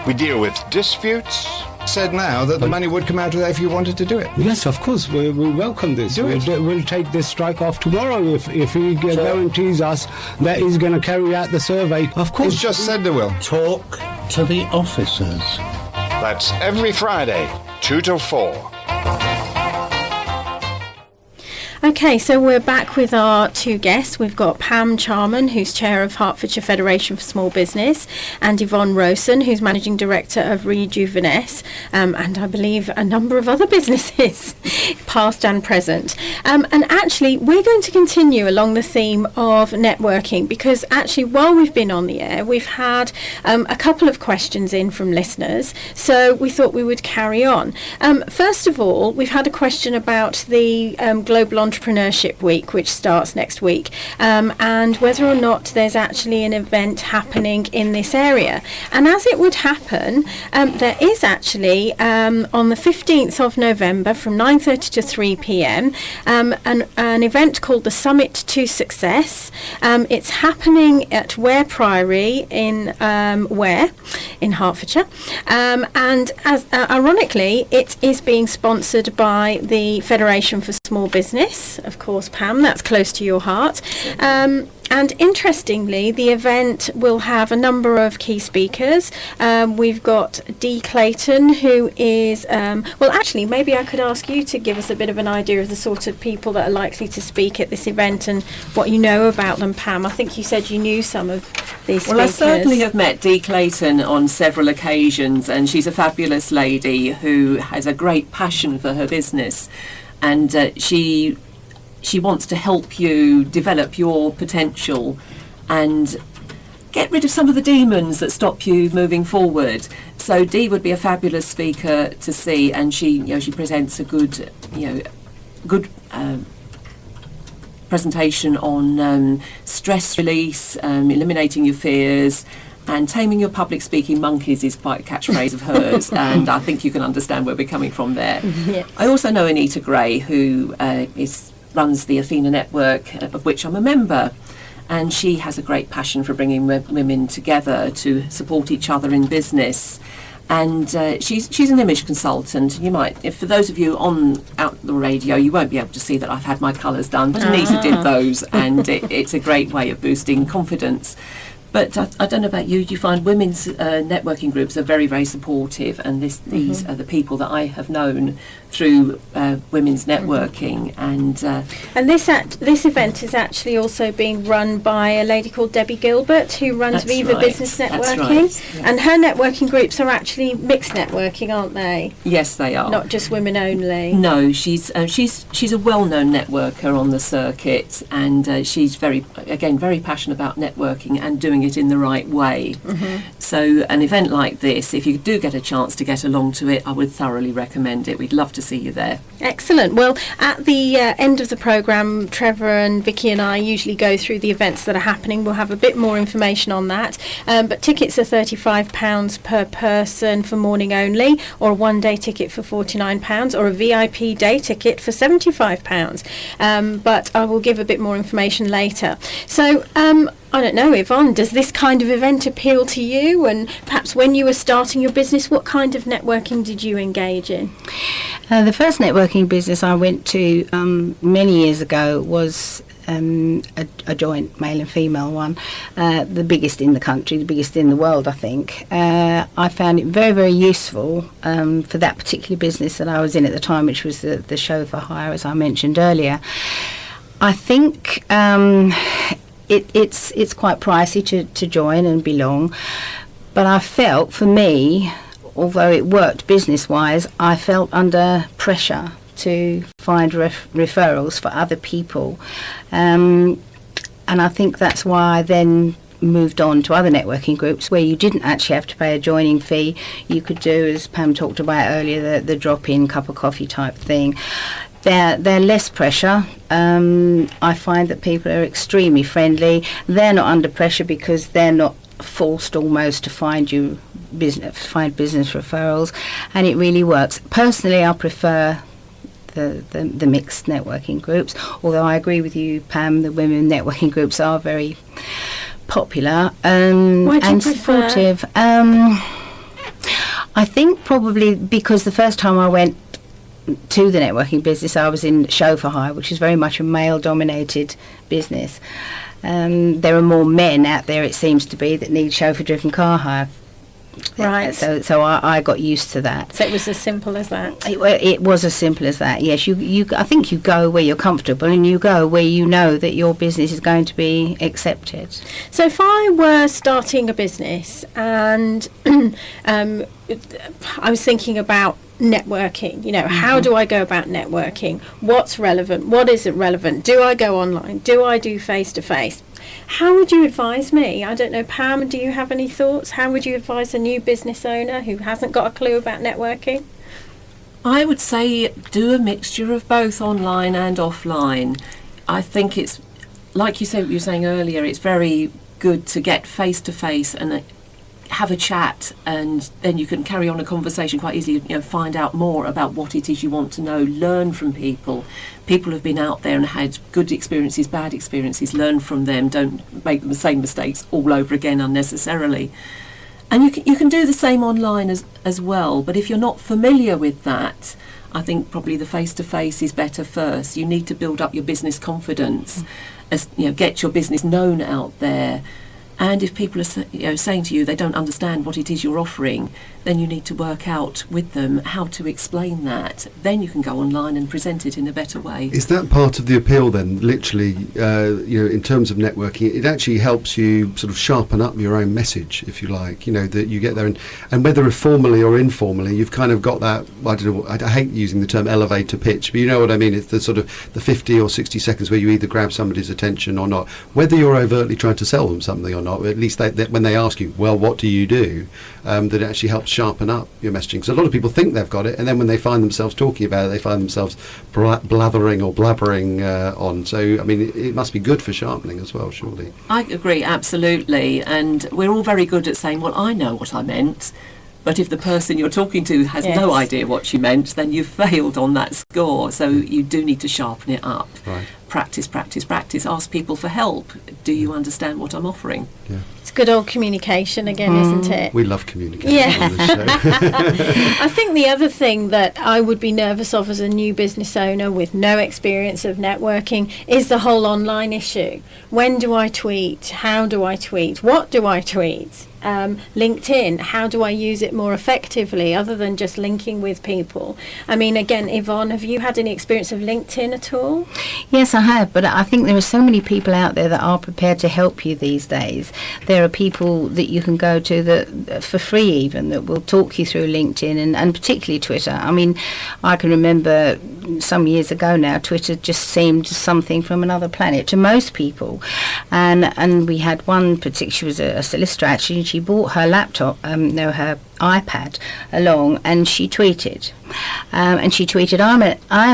We deal with disputes. Said now that the money would come out of there if you wanted to do it. Yes, of course. We welcome this. We'll take this strike off tomorrow if he guarantees us that he's going to carry out the survey. Of course. He's just said they will. Talk to the officers. That's every Friday, 2 till 4. Okay, so we're back with our two guests. We've got Pam Chanman, who's chair of Hertfordshire Federation for Small Business, and Yvonne Rowson, who's managing director of Rejuveness, and I believe a number of other businesses, past and present. And actually, we're going to continue along the theme of networking, because actually, while we've been on the air, we've had a couple of questions in from listeners, so we thought we would carry on. First of all, we've had a question about the Global Entrepreneurship Week, which starts next week, and whether or not there's actually an event happening in this area. And as it would happen, there is actually on the 15th of November from 9:30 to 3 p.m. An event called the Summit to Success. It's happening at Ware Priory in Ware in Hertfordshire, and as ironically, it is being sponsored by the Federation for Small Business. Of course, Pam, that's close to your heart. And interestingly, the event will have a number of key speakers. We've got Dee Clayton, who is, well, actually, maybe I could ask you to give us a bit of an idea of the sort of people that are likely to speak at this event and what you know about them, Pam. I think you said you knew some of these speakers. Well, I certainly have met Dee Clayton on several occasions, and she's a fabulous lady who has a great passion for her business, and she wants to help you develop your potential and get rid of some of the demons that stop you moving forward. So Dee would be a fabulous speaker to see, and she presents a good presentation on stress release, eliminating your fears, and taming your public speaking monkeys is quite a catchphrase of hers, and I think you can understand where we're coming from there. Yes. I also know Anita Gray, who runs the Athena Network, of which I'm a member, and she has a great passion for bringing women together to support each other in business. And she's an image consultant. You might, if for those of you out the radio, you won't be able to see that I've had my colours done, but Anita did those, and it's a great way of boosting confidence. But I don't know about you. Do you find women's networking groups are very, very supportive? And these are the people that I have known through women's networking. And this event is actually also being run by a lady called Debbie Gilbert, who runs Viva Business Networking. And her networking groups are actually mixed networking, aren't they? Yes, they are. Not just women only. No, she's a well-known networker on the circuit, and she's very passionate about networking and doing it in the right way. So an event like this, if you do get a chance to get along to it, I would thoroughly recommend it. We'd love to see you there. Excellent. Well, at the end of the programme, Trevor and Vicky and I usually go through the events that are happening. We'll have a bit more information on that. But tickets are £35 per person for morning only, or a one-day ticket for £49, or a VIP day ticket for £75. But I will give a bit more information later. So, I don't know, Yvonne, does this kind of event appeal to you? And perhaps when you were starting your business, what kind of networking did you engage in? The first networking business I went to many years ago was a joint male and female one, the biggest in the country, the biggest in the world, I think. I found it very, very useful for that particular business that I was in at the time, which was the show for hire, as I mentioned earlier. I think it's quite pricey to join and belong, but I felt, for me, although it worked business-wise, I felt under pressure to find referrals for other people, and I think that's why I then moved on to other networking groups where you didn't actually have to pay a joining fee. You could do, as Pam talked about earlier, the drop-in cup of coffee type thing. They're less pressure. I find that people are extremely friendly. They're not under pressure because they're not forced almost to find business referrals, and it really works. Personally, I prefer the mixed networking groups, although I agree with you, Pam, the women networking groups are very popular and supportive. I think probably because the first time I went to the networking business, I was in show for hire, which is very much a male-dominated business. There are more men out there, it seems to be, that need chauffeur-driven car hire. Right. So I got used to that. So it was as simple as that? It was as simple as that, yes. I think you go where you're comfortable, and you go where you know that your business is going to be accepted. So if I were starting a business and I was thinking about networking, how do I go about networking? What's relevant? What isn't relevant? Do I go online? Do I do face-to-face? How would you advise me? I don't know, Pam, do you have any thoughts? How would you advise a new business owner who hasn't got a clue about networking? I would say do a mixture of both online and offline. I think it's, like you were saying earlier, it's very good to get face-to-face and have a chat, and then you can carry on a conversation quite easily, find out more about what it is you want to know, learn from people. People have been out there and had good experiences, bad experiences, learn from them, don't make the same mistakes all over again unnecessarily. And you can do the same online as well, but if you're not familiar with that, I think probably the face-to-face is better first. You need to build up your business confidence, get your business known out there. And if people are saying to you they don't understand what it is you're offering, then you need to work out with them how to explain that. Then you can go online and present it in a better way. Is that part of the appeal then, literally, in terms of networking? It actually helps you sort of sharpen up your own message, if you like, that you get there. And whether formally or informally, you've kind of got that, I don't know, I hate using the term elevator pitch, but you know what I mean? It's the sort of the 50 or 60 seconds where you either grab somebody's attention or not. Whether you're overtly trying to sell them something or not, at least when they ask you, well, what do you do, that it actually helps sharpen up your messaging. Because a lot of people think they've got it, and then when they find themselves talking about it, they find themselves blathering or blabbering on. So, I mean, it must be good for sharpening as well, surely. I agree, absolutely. And we're all very good at saying, well, I know what I meant. But if the person you're talking to has no idea what you meant, then you've failed on that score. So you do need to sharpen it up. Right. Practice, practice, practice. Ask people for help. Do you understand what I'm offering? Yeah. It's good old communication again, isn't it? We love communication on this show. I think the other thing that I would be nervous of as a new business owner with no experience of networking is the whole online issue. When do I tweet? How do I tweet? What do I tweet? LinkedIn, how do I use it more effectively other than just linking with people? I mean, again, Yvonne, have you had any experience of LinkedIn at all? Yes, I have, but I think there are so many people out there that are prepared to help you these days. There are people that you can go to that for free even, that will talk you through LinkedIn and particularly Twitter. I mean, I can remember some years ago now, Twitter just seemed something from another planet to most people. And we had one particular, she was a solicitor actually, and she bought her laptop, her iPad along, and she tweeted. I am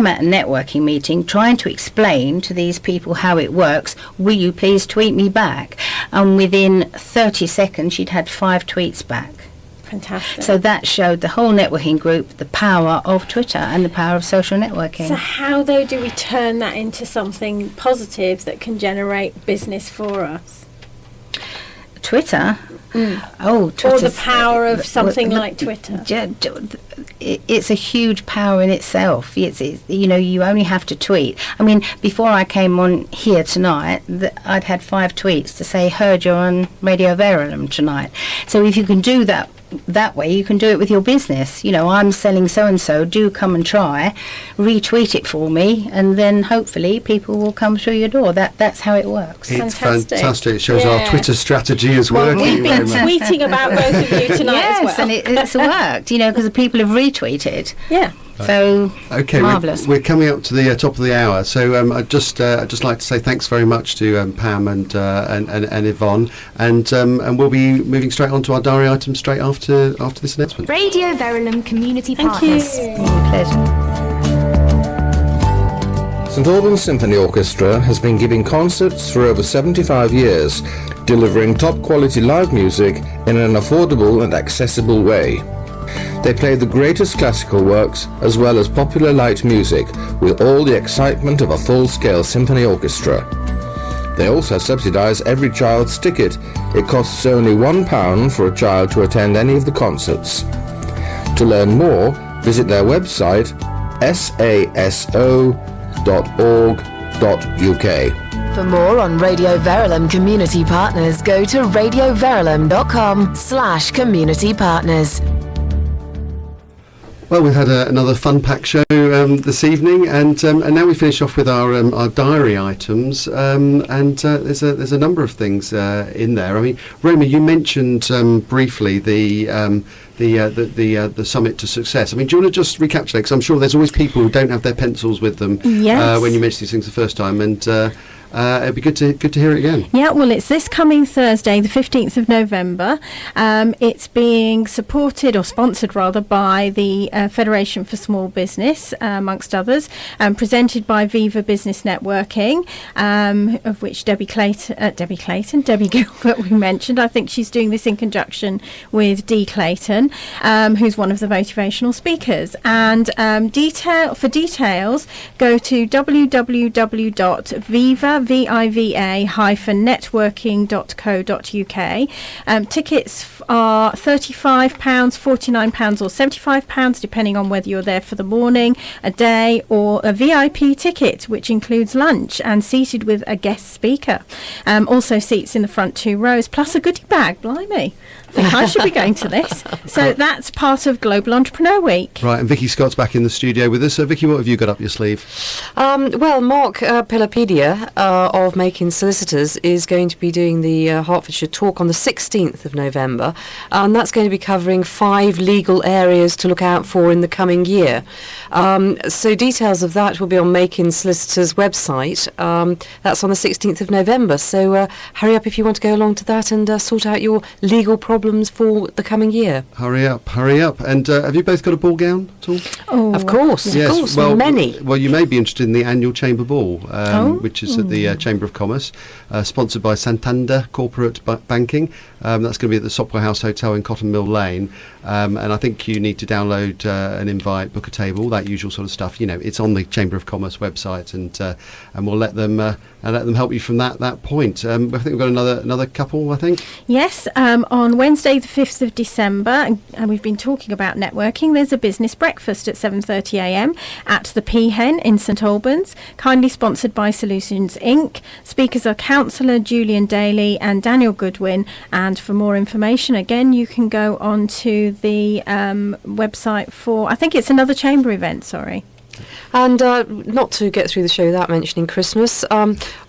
at a networking meeting trying to explain to these people how it works. Will you please tweet me back? And within 30 seconds, she'd had 5 tweets back. Fantastic. So that showed the whole networking group the power of Twitter and the power of social networking. So how, though, do we turn that into something positive that can generate business for us? Twitter? Or the power of something like Twitter? It's a huge power in itself. It's you only have to tweet. I mean, before I came on here tonight, I'd had 5 tweets to say, heard you're on Radio Verulam tonight. So if you can do that way, you can do it with your business. I'm selling so-and-so, do come and try, retweet it for me, and then hopefully people will come through your door. That's how it works. It's fantastic. It shows our Twitter strategy is working. We've been tweeting about both of you tonight as well. And it's worked, because the people have retweeted. Yeah. So marvellous. We're coming up to the top of the hour, so I'd just like to say thanks very much to Pam and Yvonne, and we'll be moving straight on to our diary items straight after this announcement. Radio Verulam Community Partners. Pleasure. St Albans Symphony Orchestra has been giving concerts for over 75 years, delivering top quality live music in an affordable and accessible way. They play the greatest classical works as well as popular light music with all the excitement of a full-scale symphony orchestra. They also subsidise every child's ticket. It costs only £1 for a child to attend any of the concerts. To learn more, visit their website saso.org.uk. For more on Radio Verulam Community Partners, go to radioverulam.com/community partners. Well, we've had another fun-packed show this evening, and now we finish off with our diary items. There's a number of things in there. I mean, Roma, you mentioned briefly the Summit to Success. I mean, do you want to just recapitulate? Because I'm sure there's always people who don't have their pencils with them when you mention these things the first time, and it'd be good to hear it again. Yeah, well, it's this coming Thursday, the 15th of November. It's being supported, or sponsored rather, by the Federation for Small Business, amongst others, presented by Viva Business Networking, of which Debbie Gilbert we mentioned. I think she's doing this in conjunction with Dee Clayton, who's one of the motivational speakers. And for details, go to www.viva-networking.co.uk. Tickets are £35, £49 or £75, depending on whether you're there for the morning, a day, or a VIP ticket, which includes lunch and seated with a guest speaker. Also seats in the front 2 rows, plus a goodie bag. Blimey, I think I should be going to this. So that's part of Global Entrepreneur Week. Right, and Vicky Scott's back in the studio with us. So Vicky, what have you got up your sleeve? Well, Mark Pilapedia of Making Solicitors is going to be doing the Hertfordshire talk on the 16th of November, and that's going to be covering 5 legal areas to look out for in the coming year. So details of that will be on Making Solicitors' website. That's on the 16th of November, so hurry up if you want to go along to that and sort out your legal problems for the coming year. Hurry up. And have you both got a ball gown at all? Oh, of course, yes, of course, well, many. Well, you may be interested in the annual Chamber Ball, which is at the Chamber of Commerce, sponsored by Santander Corporate Banking. That's going to be at the Sopwell House Hotel in Cotton Mill Lane. And I think you need to download an invite, book a table, that usual sort of stuff. You know, it's on the Chamber of Commerce website, and we'll let them help you from that point. I think we've got another couple, I think. Yes, on Wednesday the 5th of December, and we've been talking about networking, there's a business breakfast at 7:30am at the Peahen in St Albans, kindly sponsored by Solutions Inc. Speakers are Councillor Julian Daly and Daniel Goodwin, and for more information, again, you can go on to the website for, I think it's another Chamber event, sorry. And not to get through the show without mentioning Christmas,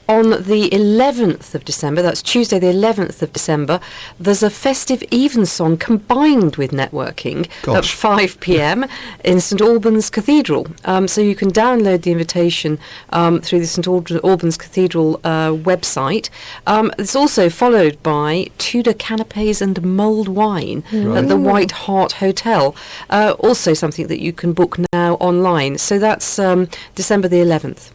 on the 11th of December, that's Tuesday the 11th of December, there's a festive evensong combined with networking at 5 p.m. in St Albans Cathedral. So you can download the invitation through the St Albans Cathedral website. It's also followed by Tudor canapes and mulled wine at the White Hart Hotel. Also something that you can book now online. So that's December the 11th.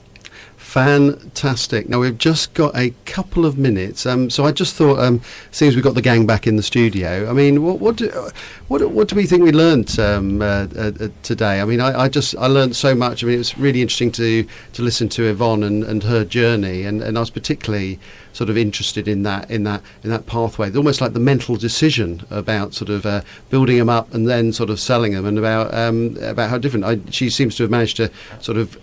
Fantastic. Now, we've just got a couple of minutes, so I just thought, seeing as we've got the gang back in the studio, I mean, what do we think we learnt today? I mean, I learnt so much. I mean, it was really interesting to listen to Yvonne and her journey, and I was particularly sort of interested in that pathway. It's almost like the mental decision about sort of building them up and then sort of selling them, and about how different. She seems to have managed to sort of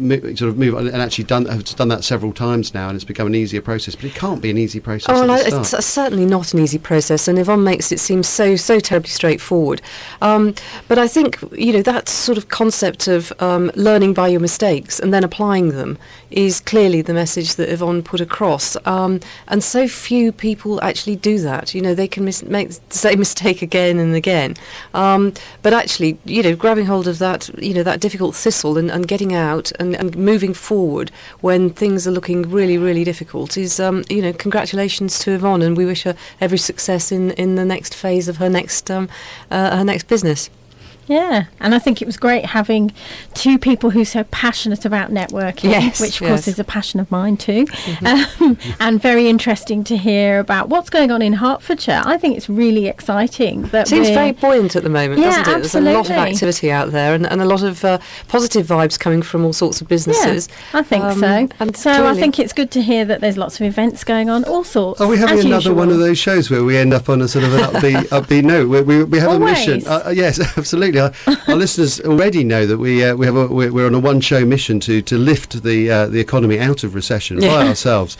move on, and actually done that several times now, and it's become an easier process. But it can't be an easy process. Oh, no, it's certainly not an easy process, and Yvonne makes it seem so terribly straightforward. But I think that sort of concept of learning by your mistakes and then applying them is clearly the message that Yvonne put across. And so few people actually do that. They can make the same mistake again and again. But actually, grabbing hold of that, that difficult thistle and getting out and moving forward when things are looking really, really difficult is, congratulations to Yvonne, and we wish her every success in the next phase of her next business. Yeah, and I think it was great having two people who are so passionate about networking, which of course is a passion of mine too, and very interesting to hear about what's going on in Hertfordshire. I think it's really exciting. That seems very buoyant at the moment, doesn't it? Absolutely. There's a lot of activity out there and a lot of positive vibes coming from all sorts of businesses. Yeah, I think so. And so I think it's good to hear that there's lots of events going on, all sorts. Are we having another one of those shows where we end up on a sort of an upbeat note? We have Always. A mission. Yes, absolutely. Our listeners already know that we're on a one-show mission to lift the economy out of recession by ourselves,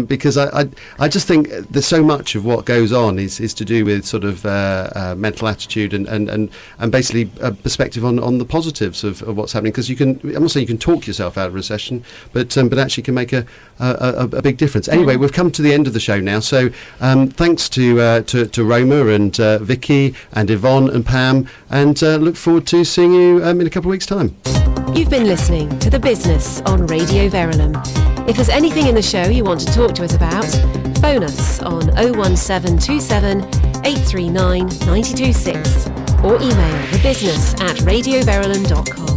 because I just think there's so much of what goes on is to do with sort of mental attitude and basically a perspective on the positives of what's happening. Because I'm not saying you can talk yourself out of recession, but actually can make a big difference. Anyway, we've come to the end of the show now, so thanks to Roma and Vicky and Yvonne and Pam, and look forward to seeing you in a couple of weeks' time. You've been listening to The Business on Radio Verulam. If there's anything in the show you want to talk to us about, phone us on 01727 839 926 or email thebusiness@radioverulam.com.